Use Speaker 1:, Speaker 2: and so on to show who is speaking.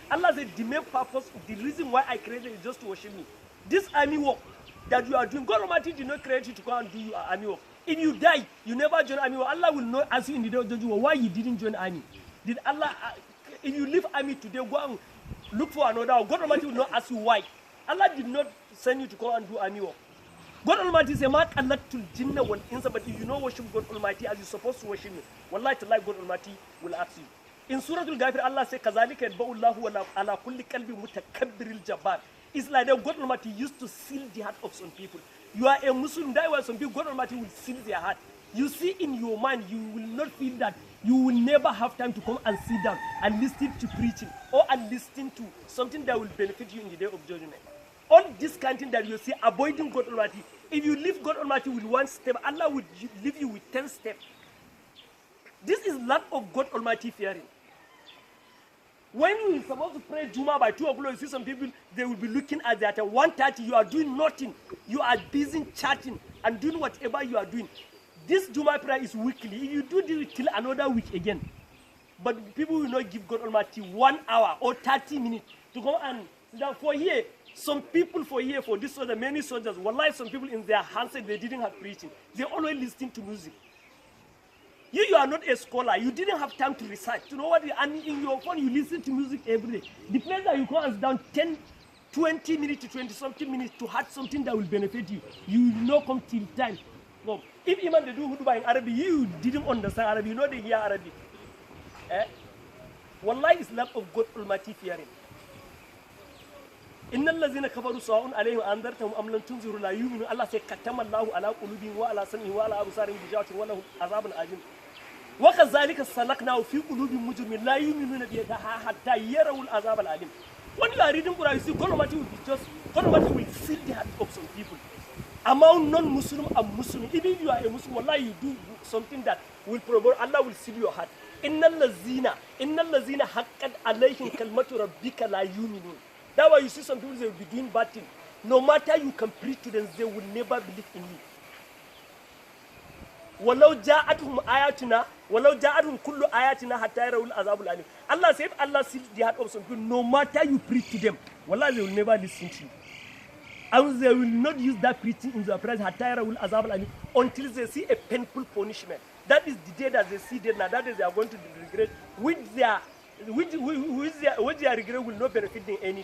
Speaker 1: Allah said the main purpose, the reason why I created is just to worship me. This army work that you are doing, God Almighty did not create you to go and do your army work. If you die, you never join army work. Allah will not ask you in the day of judgment why you didn't join army. Did Allah, if you leave army today, go and look for another one. God Almighty will not ask you why. Allah did not send you to go and do army work. God Almighty says, "Ma khalaqtul jinna wal insa," but if you don't worship God Almighty as you're supposed to worship Him, wallahi ta'ala, God Almighty will ask you. In Surah Al-Ghafir, Allah says, "Kazalika yatba'u Allahu ala kulli qalbi mutakabbiril jabbar." It's like that God Almighty used to seal the heart of some people. You are a Muslim, that way some people, God Almighty will seal their heart. You see in your mind, you will not feel that you will never have time to come and sit down and listen to preaching or and listen to something that will benefit you in the day of judgment. All this kind of thing that you see, avoiding God Almighty. If you leave God Almighty with one step, Allah will leave you with 10 steps. This is lack of God Almighty fearing. When you are supposed to pray Juma by 2 o'clock, you see some people, they will be looking at that at 1:30, you are doing nothing. You are busy chatting and doing whatever you are doing. This Juma prayer is weekly. If you do this till another week again, but people will not give God Almighty 1 hour or 30 minutes to go and sit down. For here, some people for this soldier, many soldiers, wallahi, some people in their hands said they didn't have preaching. They always listening to music. You are not a scholar. You didn't have time to research. You know what? And in your phone, you listen to music every day. The place that you go and sit down 10, 20 minutes to 20-something minutes to have something that will benefit you, you will not come till time. No. If even they do Huduba in Arabic, you didn't understand Arabic. You know they hear Arabic. Wallahi, is lack of God Almighty fearing. إن الذين كفروا سواء عليهم أنذرتهم أم لم تنذروا لا يؤمنون. Allah said كتم الله على قلوبهم وعلى سمعهم وعلى أبصارهم غشاوة ولهم عذاب أليم. وكذلك سلكناه في قلوب المجرمين لا يؤمنون بها حتى يروا العذاب الأليم. When you are reading Quran, you see God Almighty will be just, God Almighty will seal the heart of some people. Among non-Muslim and Muslim, even if you are a Muslim, wallahi, you do something that will provoke, Allah will seal your heart. إن الذين حقت عليهم كلمة ربك لا يؤمنون. That's why you see some people, they will be doing bad things. No matter you can preach to them, they will never believe in you. وَلَوْ جَاءَتْهُمْ كُلُّ آيَاتِنَا حَتَّى يَرَوُا الْعَذَابَ الْأَلِيمَ. Allah said, Allah seals the heart of some people. No matter you preach to them, wallah, they will never listen to you. And they will not use that preaching in their presence حَتَّى يَرَوُا الْعَذَابَ الْأَلِيمَ until they see a painful punishment. That is the day that they see them. Now that is they are going to regret, which their regret will not benefit them anything.